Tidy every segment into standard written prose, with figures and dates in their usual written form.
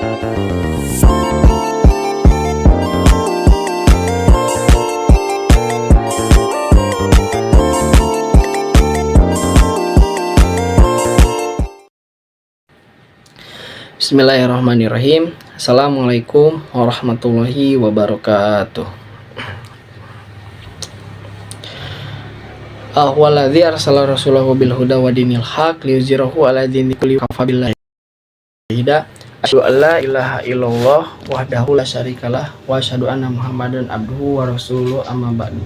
Bismillahirrahmanirrahim. Assalamualaikum warahmatullahi wabarakatuh. Waladzi arsala rasulahu bil huda wa dinil haq liyuzhirahu ala dini kulli kafa billahi shahida. Asyhadu an la ilaha illallah wahdahu la syarikalah wa asyhadu anna Muhammadan abduhu wa rasuluhu amma ba'du.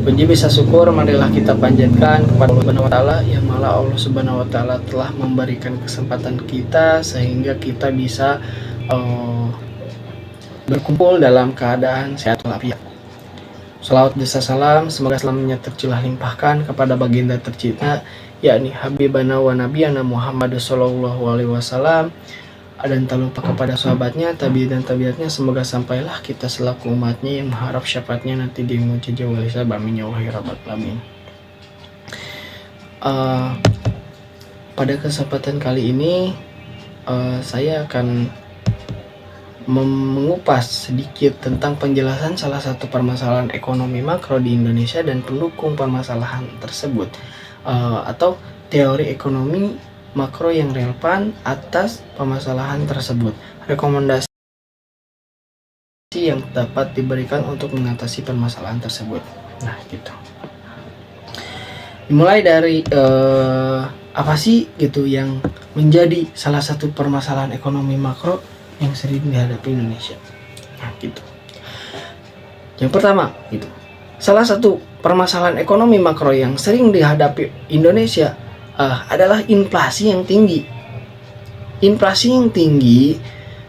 Puji bisa syukur marilah kita panjatkan kepada Allah Subhanahu wa taala yang malah Allah Subhanahu wa taala telah memberikan kesempatan kita sehingga kita bisa berkumpul dalam keadaan sehat walafiat. Salawat desa salam semoga selamanya tercurah limpahkan kepada baginda tercinta yakni Habibana wa Nabiyana Muhammad sallallahu alaihi wasallam, dan tak lupa kepada sahabatnya, tabi'in dan tabiatnya. Semoga sampailah kita selaku umatnya yang mengharap syafaatnya nanti di mujizat wal hisab. Amin ya rabbal alamin. Pada kesempatan kali ini saya akan mengupas sedikit tentang penjelasan salah satu permasalahan ekonomi makro di Indonesia dan pendukung permasalahan tersebut, atau teori ekonomi makro yang relevan atas permasalahan tersebut, rekomendasi yang dapat diberikan untuk mengatasi permasalahan tersebut. Nah, gitu. Dimulai dari apa sih gitu yang menjadi salah satu permasalahan ekonomi makro yang sering dihadapi Indonesia. Nah, gitu. Yang pertama, gitu. Salah satu permasalahan ekonomi makro yang sering dihadapi Indonesia adalah inflasi yang tinggi. Inflasi yang tinggi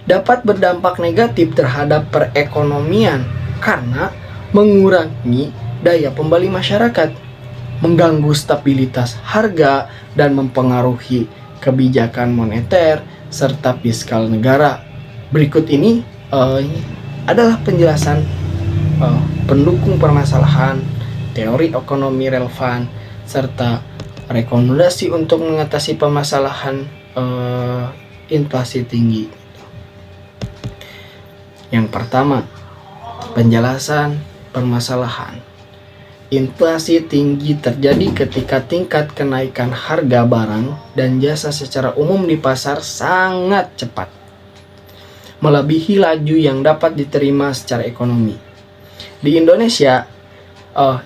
dapat berdampak negatif terhadap perekonomian karena mengurangi daya pembeli masyarakat, mengganggu stabilitas harga, dan mempengaruhi kebijakan moneter serta fiskal negara. Berikut ini adalah penjelasan pendukung permasalahan, teori ekonomi relevan, serta rekomendasi untuk mengatasi permasalahan inflasi tinggi. Yang pertama, penjelasan permasalahan. Inflasi tinggi terjadi ketika tingkat kenaikan harga barang dan jasa secara umum di pasar sangat cepat, melebihi laju yang dapat diterima secara ekonomi. Di Indonesia,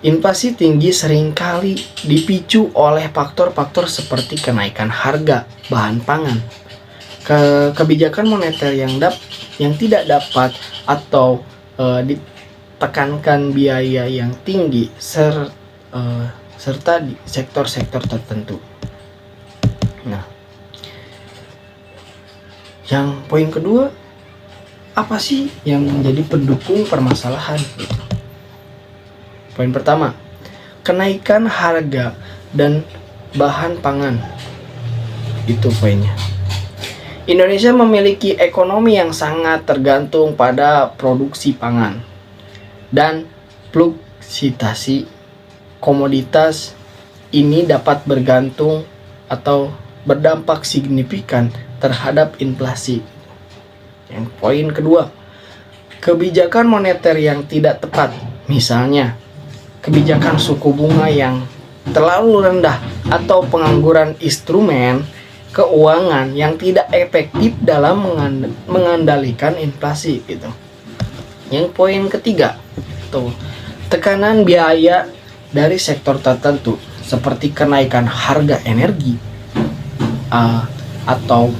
inflasi tinggi seringkali dipicu oleh faktor-faktor seperti kenaikan harga bahan pangan, kebijakan moneter yang tidak dapat atau ditekankan biaya yang tinggi, serta di sektor-sektor tertentu. Nah, yang poin kedua, apa sih yang menjadi pendukung permasalahan itu? Poin pertama, kenaikan harga dan bahan pangan. Itu poinnya. Indonesia memiliki ekonomi yang sangat tergantung pada produksi pangan dan fluktuasi komoditas ini dapat bergantung atau berdampak signifikan terhadap inflasi. Yang poin kedua, kebijakan moneter yang tidak tepat, misalnya kebijakan suku bunga yang terlalu rendah atau pengangguran instrumen keuangan yang tidak efektif dalam mengendalikan inflasi gitu. Yang poin ketiga, tuh, tekanan biaya dari sektor tertentu seperti kenaikan harga energi atau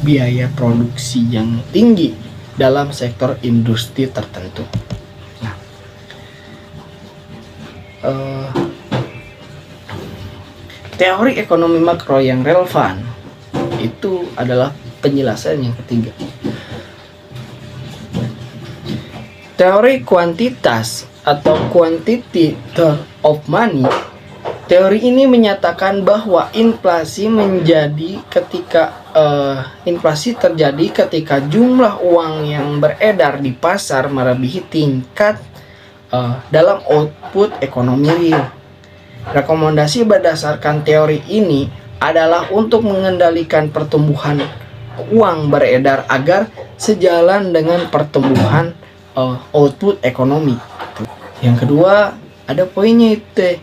biaya produksi yang tinggi dalam sektor industri tertentu. Teori ekonomi makro yang relevan itu adalah penjelasan yang ketiga. Teori kuantitas atau quantity of money. Teori ini menyatakan bahwa inflasi terjadi ketika jumlah uang yang beredar di pasar melebihi tingkat dalam output ekonomi real. Rekomendasi berdasarkan teori ini adalah untuk mengendalikan pertumbuhan uang beredar agar sejalan dengan pertumbuhan output ekonomi. Yang kedua, ada poinnya itu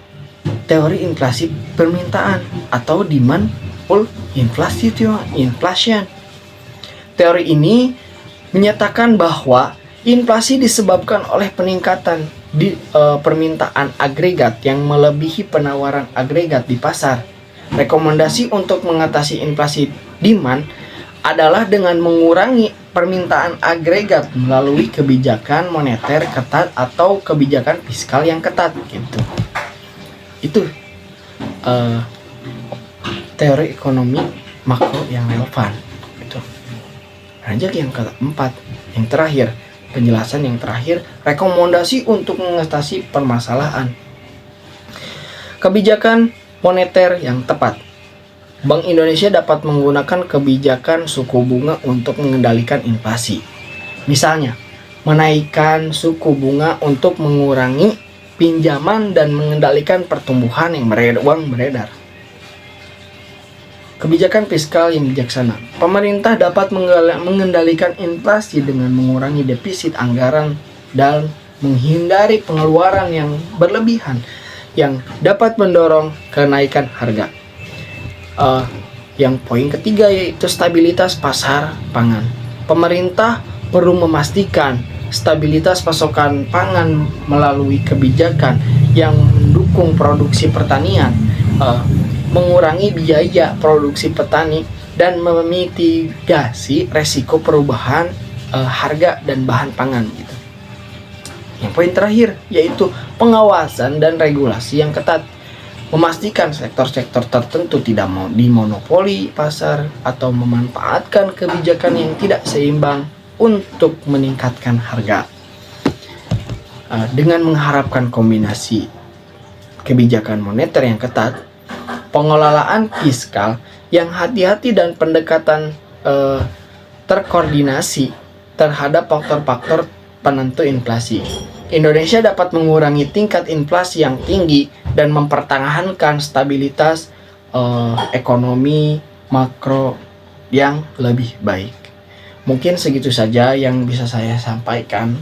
teori inflasi permintaan atau demand pull inflation. Teori ini menyatakan bahwa inflasi disebabkan oleh peningkatan di permintaan agregat yang melebihi penawaran agregat di pasar. Rekomendasi untuk mengatasi inflasi demand adalah dengan mengurangi permintaan agregat melalui kebijakan moneter ketat atau kebijakan fiskal yang ketat gitu. Itu teori ekonomi makro yang relevan gitu. Lanjut yang keempat, yang terakhir, penjelasan yang terakhir, rekomendasi untuk mengatasi permasalahan. Kebijakan moneter yang tepat. Bank Indonesia dapat menggunakan kebijakan suku bunga untuk mengendalikan inflasi. Misalnya, menaikkan suku bunga untuk mengurangi pinjaman dan mengendalikan pertumbuhan yang uang beredar. Kebijakan fiskal yang bijaksana. Pemerintah dapat mengendalikan inflasi dengan mengurangi defisit anggaran dan menghindari pengeluaran yang berlebihan yang dapat mendorong kenaikan harga. Yang poin ketiga yaitu stabilitas pasar pangan. Pemerintah perlu memastikan stabilitas pasokan pangan melalui kebijakan yang mendukung produksi pertanian, mengurangi biaya produksi petani, dan memitigasi resiko perubahan harga dan bahan pangan gitu. Yang poin terakhir yaitu pengawasan dan regulasi yang ketat. Memastikan sektor-sektor tertentu tidak mau dimonopoli pasar atau memanfaatkan kebijakan yang tidak seimbang untuk meningkatkan harga. Dengan mengharapkan kombinasi kebijakan moneter yang ketat, pengelolaan fiskal yang hati-hati dan pendekatan terkoordinasi terhadap faktor-faktor penentu inflasi, Indonesia dapat mengurangi tingkat inflasi yang tinggi dan mempertahankan stabilitas ekonomi makro yang lebih baik. Mungkin segitu saja yang bisa saya sampaikan.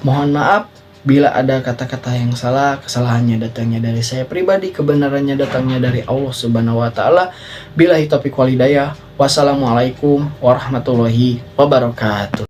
Mohon maaf bila ada kata-kata yang salah. Kesalahannya datangnya dari saya pribadi, kebenarannya datangnya dari Allah Subhanahu wa taala. Billahi taufiq wal hidayah. Wassalamualaikum warahmatullahi wabarakatuh.